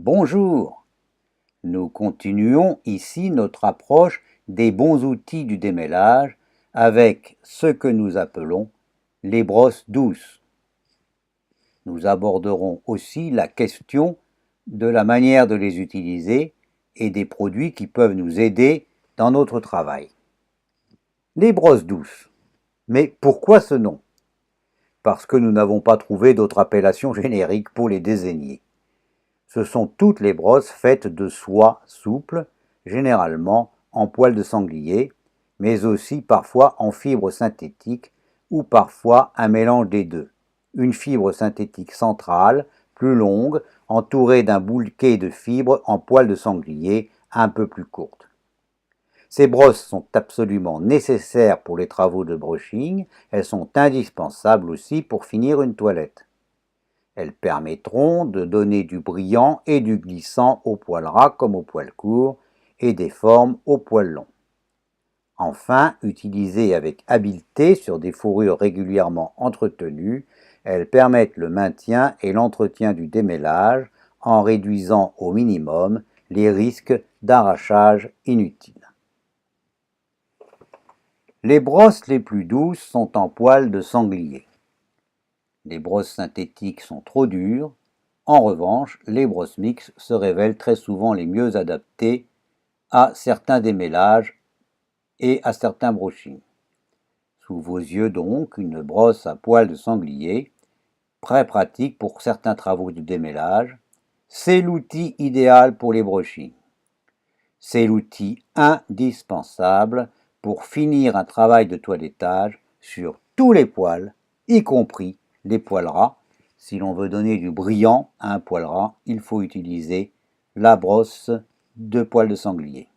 Bonjour, nous continuons ici notre approche des bons outils du démêlage avec ce que nous appelons les brosses douces. Nous aborderons aussi la question de la manière de les utiliser et des produits qui peuvent nous aider dans notre travail. Les brosses douces. Mais pourquoi ce nom? Parce que nous n'avons pas trouvé d'autre appellation générique pour les désigner. Ce sont toutes les brosses faites de soie souple, généralement en poil de sanglier, mais aussi parfois en fibre synthétique ou parfois un mélange des deux. Une fibre synthétique centrale, plus longue, entourée d'un bouquet de fibres en poil de sanglier un peu plus courte. Ces brosses sont absolument nécessaires pour les travaux de brushing, elles sont indispensables aussi pour finir une toilette. Elles permettront de donner du brillant et du glissant au poil ras comme au poil court et des formes au poil long. Enfin, utilisées avec habileté sur des fourrures régulièrement entretenues, elles permettent le maintien et l'entretien du démêlage en réduisant au minimum les risques d'arrachage inutile. Les brosses les plus douces sont en poil de sanglier. Les brosses synthétiques sont trop dures. En revanche, les brosses mixtes se révèlent très souvent les mieux adaptées à certains démêlages et à certains brushings. Sous vos yeux donc, une brosse à poil de sanglier, très pratique pour certains travaux de démêlage. C'est l'outil idéal pour les brushings. C'est l'outil indispensable pour finir un travail de toilettage sur tous les poils, y compris les poils ras. Si l'on veut donner du brillant à un poil ras, il faut utiliser la brosse de poil de sanglier.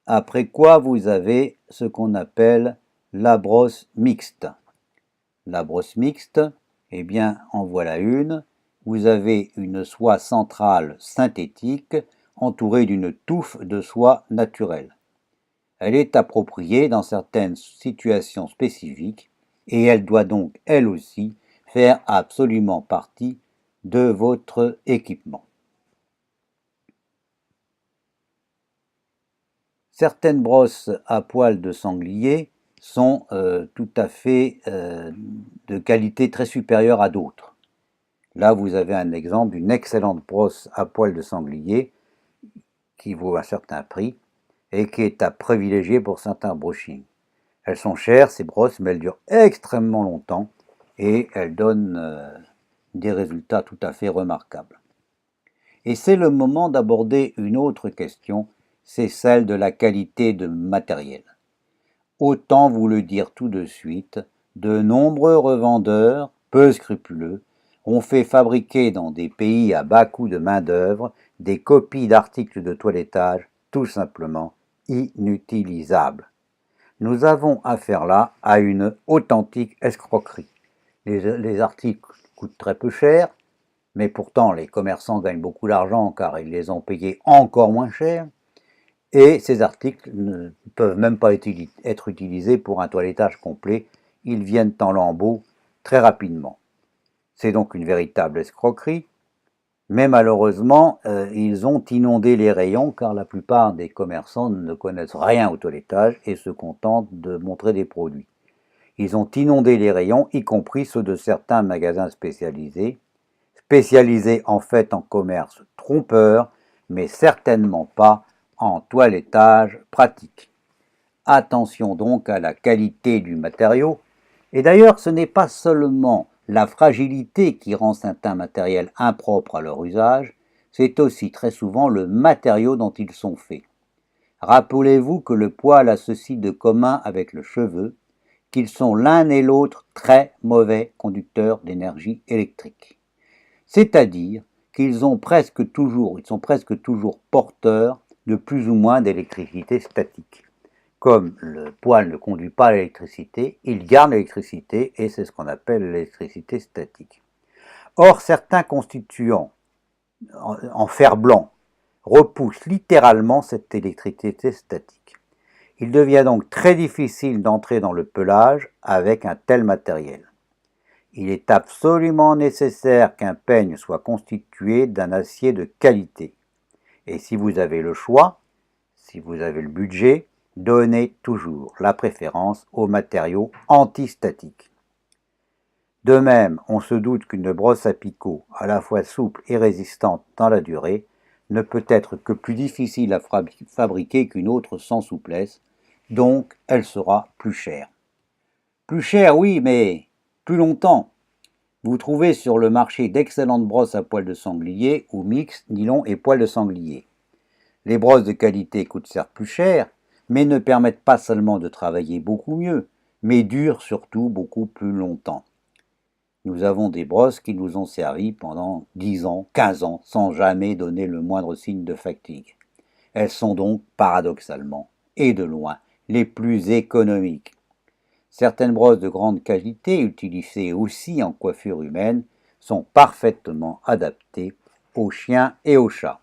Après quoi, vous avez ce qu'on appelle la brosse mixte. La brosse mixte, eh bien, en voilà une. Vous avez une soie centrale synthétique entourée d'une touffe de soie naturelle. Elle est appropriée dans certaines situations spécifiques et elle doit donc, elle aussi, faire absolument partie de votre équipement. Certaines brosses à poil de sanglier sont tout à fait de qualité très supérieure à d'autres. Là, vous avez un exemple d'une excellente brosse à poil de sanglier qui vaut un certain prix et qui est à privilégier pour certains brushings. Elles sont chères, ces brosses, mais elles durent extrêmement longtemps et elles donnent des résultats tout à fait remarquables. Et c'est le moment d'aborder une autre question, c'est celle de la qualité de matériel. Autant vous le dire tout de suite, de nombreux revendeurs, peu scrupuleux, ont fait fabriquer dans des pays à bas coût de main-d'œuvre des copies d'articles de toilettage tout simplement inutilisables. Nous avons affaire là à une authentique escroquerie. Les articles coûtent très peu cher, mais pourtant les commerçants gagnent beaucoup d'argent car ils les ont payés encore moins cher. Et ces articles ne peuvent même pas être utilisés pour un toilettage complet. Ils viennent en lambeaux très rapidement. C'est donc une véritable escroquerie. Mais malheureusement, ils ont inondé les rayons car la plupart des commerçants ne connaissent rien au toilettage et se contentent de montrer des produits. Ils ont inondé les rayons, y compris ceux de certains magasins spécialisés en fait en commerce trompeur, mais certainement pas en toilettage pratique. Attention donc à la qualité du matériau. Et d'ailleurs, ce n'est pas seulement la fragilité qui rend certains matériels impropres à leur usage, c'est aussi très souvent le matériau dont ils sont faits. Rappelez-vous que le poil a ceci de commun avec le cheveu, qu'ils sont l'un et l'autre très mauvais conducteurs d'énergie électrique. C'est-à-dire qu'ils sont presque toujours porteurs de plus ou moins d'électricité statique. Comme le poil ne conduit pas l'électricité, il garde l'électricité et c'est ce qu'on appelle l'électricité statique. Or, certains constituants en fer blanc repoussent littéralement cette électricité statique. Il devient donc très difficile d'entrer dans le pelage avec un tel matériel. Il est absolument nécessaire qu'un peigne soit constitué d'un acier de qualité. Et si vous avez le choix, si vous avez le budget, donnez toujours la préférence aux matériaux antistatiques. De même, on se doute qu'une brosse à picot, à la fois souple et résistante dans la durée, ne peut être que plus difficile à fabriquer qu'une autre sans souplesse, donc elle sera plus chère. Plus chère, oui, mais plus longtemps. Vous trouvez sur le marché d'excellentes brosses à poils de sanglier ou mixtes, nylon et poils de sanglier. Les brosses de qualité coûtent certes plus cher, mais ne permettent pas seulement de travailler beaucoup mieux, mais durent surtout beaucoup plus longtemps. Nous avons des brosses qui nous ont servi pendant 10 ans, 15 ans, sans jamais donner le moindre signe de fatigue. Elles sont donc, paradoxalement, et de loin, les plus économiques. Certaines brosses de grande qualité, utilisées aussi en coiffure humaine, sont parfaitement adaptées aux chiens et aux chats.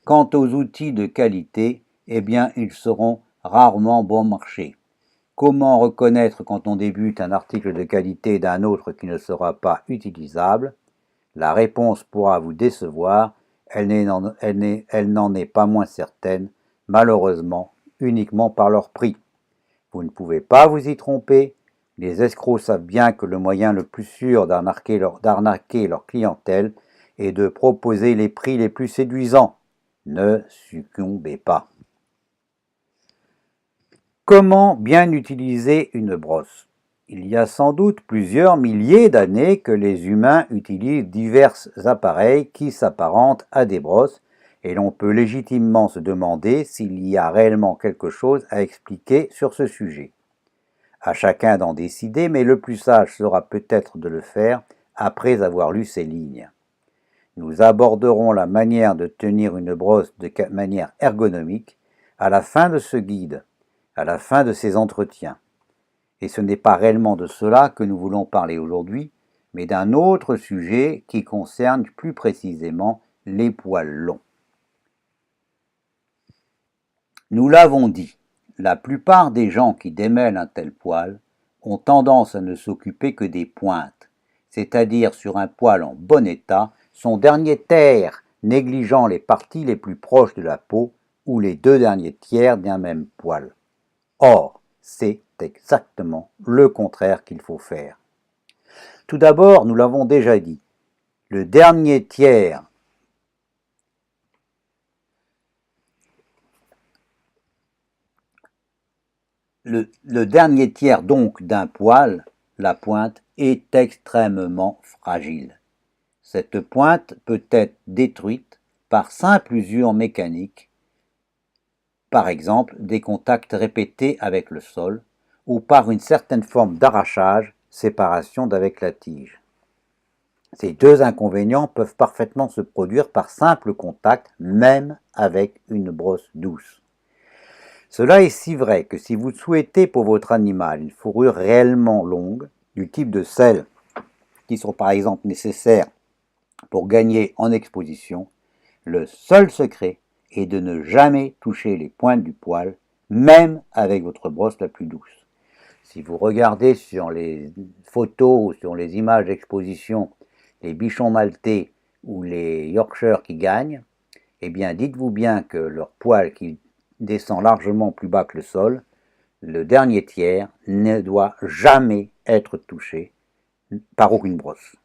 Quant aux outils de qualité, eh bien, ils seront rarement bon marché. Comment reconnaître quand on débute un article de qualité d'un autre qui ne sera pas utilisable? La réponse pourra vous décevoir, elle n'en est pas moins certaine, malheureusement, uniquement par leur prix. Vous ne pouvez pas vous y tromper, les escrocs savent bien que le moyen le plus sûr d'arnaquer leur clientèle est de proposer les prix les plus séduisants. Ne succombez pas. Comment bien utiliser une brosse? Il y a sans doute plusieurs milliers d'années que les humains utilisent divers appareils qui s'apparentent à des brosses et l'on peut légitimement se demander s'il y a réellement quelque chose à expliquer sur ce sujet. À chacun d'en décider, mais le plus sage sera peut-être de le faire après avoir lu ces lignes. Nous aborderons la manière de tenir une brosse de manière ergonomique à la fin de ce guide, à la fin de ces entretiens. Et ce n'est pas réellement de cela que nous voulons parler aujourd'hui, mais d'un autre sujet qui concerne plus précisément les poils longs. Nous l'avons dit, la plupart des gens qui démêlent un tel poil ont tendance à ne s'occuper que des pointes, c'est-à-dire sur un poil en bon état, son dernier terre, négligeant les parties les plus proches de la peau ou les 2 derniers tiers d'un même poil. Or, c'est exactement le contraire qu'il faut faire. Tout d'abord, nous l'avons déjà dit, le dernier tiers donc d'un poil, la pointe, est extrêmement fragile. Cette pointe peut être détruite par simple usure mécanique, par exemple des contacts répétés avec le sol, ou par une certaine forme d'arrachage, séparation d'avec la tige. Ces deux inconvénients peuvent parfaitement se produire par simple contact, même avec une brosse douce. Cela est si vrai que si vous souhaitez pour votre animal une fourrure réellement longue, du type de celles qui sont par exemple nécessaires pour gagner en exposition, le seul secret est de ne jamais toucher les pointes du poil, même avec votre brosse la plus douce. Si vous regardez sur les photos ou sur les images d'exposition les bichons maltais ou les Yorkshire qui gagnent, eh bien dites-vous bien que leur poil qui descend largement plus bas que le sol, le dernier tiers ne doit jamais être touché par aucune brosse,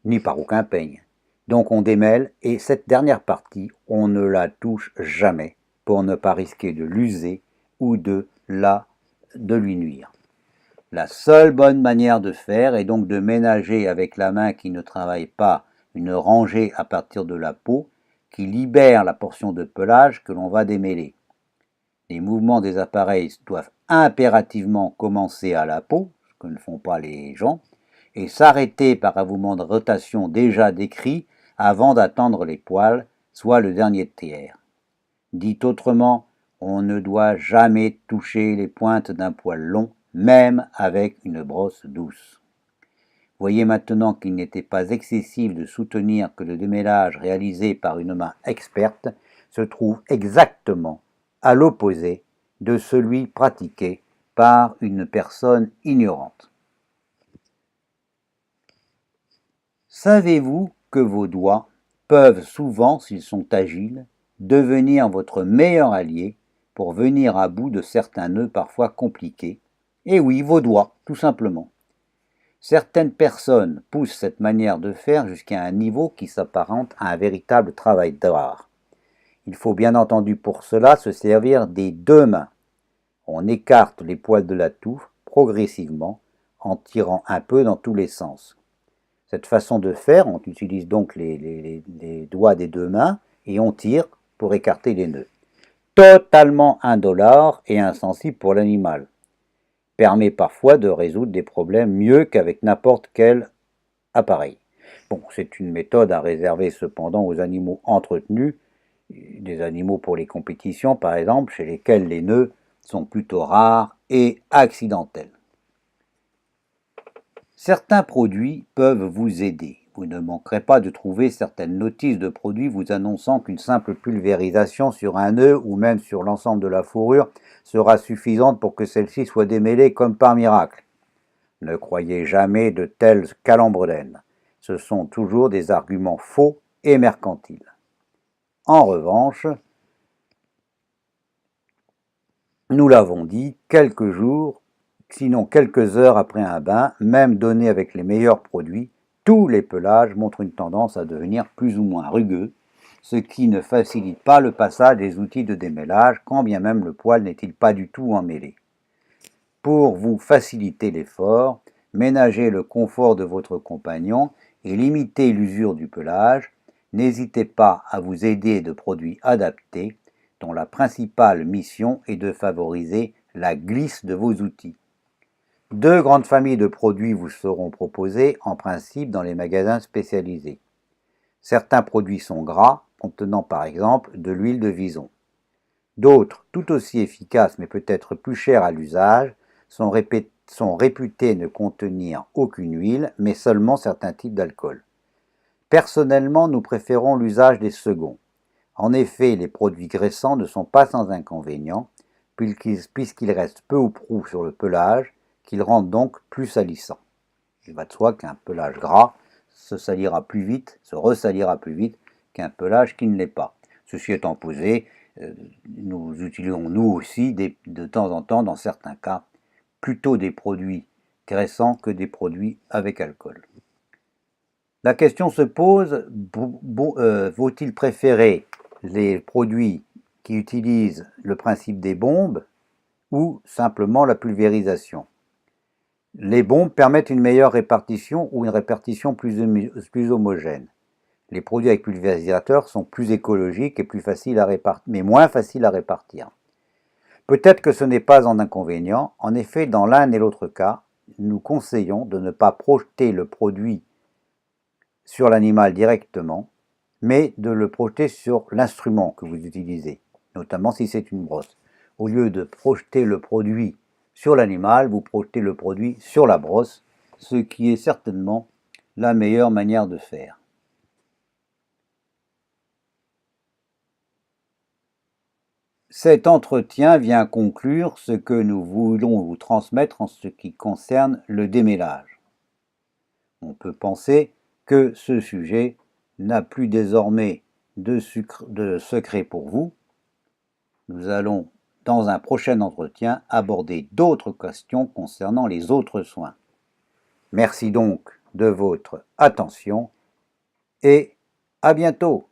ni par aucun peigne. Donc on démêle et cette dernière partie, on ne la touche jamais pour ne pas risquer de l'user ou de lui nuire. La seule bonne manière de faire est donc de ménager avec la main qui ne travaille pas une rangée à partir de la peau qui libère la portion de pelage que l'on va démêler. Les mouvements des appareils doivent impérativement commencer à la peau, ce que ne font pas les gens, et s'arrêter par un mouvement de rotation déjà décrit avant d'attendre les poils, soit le dernier tiers. Dit autrement, on ne doit jamais toucher les pointes d'un poil long, même avec une brosse douce. Voyez maintenant qu'il n'était pas excessif de soutenir que le démêlage réalisé par une main experte se trouve exactement à l'opposé de celui pratiqué par une personne ignorante. Savez-vous que vos doigts peuvent souvent, s'ils sont agiles, devenir votre meilleur allié pour venir à bout de certains nœuds parfois compliqués? Et oui, vos doigts, tout simplement. Certaines personnes poussent cette manière de faire jusqu'à un niveau qui s'apparente à un véritable travail d'art. Il faut bien entendu pour cela se servir des deux mains. On écarte les poils de la touffe progressivement en tirant un peu dans tous les sens. Cette façon de faire, on utilise donc les doigts des deux mains et on tire pour écarter les nœuds. Totalement indolore et insensible pour l'animal. Permet parfois de résoudre des problèmes mieux qu'avec n'importe quel appareil. Bon, c'est une méthode à réserver cependant aux animaux entretenus, des animaux pour les compétitions par exemple, chez lesquels les nœuds sont plutôt rares et accidentels. Certains produits peuvent vous aider. Vous ne manquerez pas de trouver certaines notices de produits vous annonçant qu'une simple pulvérisation sur un nœud ou même sur l'ensemble de la fourrure sera suffisante pour que celle-ci soit démêlée comme par miracle. Ne croyez jamais de tels calembredènes. Ce sont toujours des arguments faux et mercantiles. En revanche, nous l'avons dit, quelques jours, sinon quelques heures après un bain, même donné avec les meilleurs produits, tous les pelages montrent une tendance à devenir plus ou moins rugueux, ce qui ne facilite pas le passage des outils de démêlage, quand bien même le poil n'est-il pas du tout emmêlé. Pour vous faciliter l'effort, ménagez le confort de votre compagnon et limitez l'usure du pelage. N'hésitez pas à vous aider de produits adaptés, dont la principale mission est de favoriser la glisse de vos outils. Deux grandes familles de produits vous seront proposées en principe dans les magasins spécialisés. Certains produits sont gras, contenant par exemple de l'huile de vison. D'autres, tout aussi efficaces mais peut-être plus chères à l'usage, sont réputés ne contenir aucune huile, mais seulement certains types d'alcool. Personnellement, nous préférons l'usage des seconds. En effet, les produits graissants ne sont pas sans inconvénients, puisqu'ils restent peu ou prou sur le pelage, qu'ils rendent donc plus salissants. Il va de soi qu'un pelage gras se salira plus vite, se ressalira plus vite qu'un pelage qui ne l'est pas. Ceci étant posé, nous utilisons nous aussi de temps en temps, dans certains cas, plutôt des produits graissants que des produits avec alcool. La question se pose, vaut-il préférer les produits qui utilisent le principe des bombes ou simplement la pulvérisation? Les bombes permettent une meilleure répartition ou une répartition plus homogène. Les produits avec pulvérisateur sont plus écologiques et plus faciles à répartir, mais moins faciles à répartir. Peut-être que ce n'est pas un inconvénient. En effet, dans l'un et l'autre cas, nous conseillons de ne pas projeter le produit sur l'animal directement, mais de le projeter sur l'instrument que vous utilisez, notamment si c'est une brosse. Au lieu de projeter le produit sur l'animal, vous projetez le produit sur la brosse, ce qui est certainement la meilleure manière de faire. Cet entretien vient conclure ce que nous voulons vous transmettre en ce qui concerne le démêlage. On peut penser que ce sujet n'a plus désormais de secret pour vous. Nous allons, dans un prochain entretien, aborder d'autres questions concernant les autres soins. Merci donc de votre attention et à bientôt.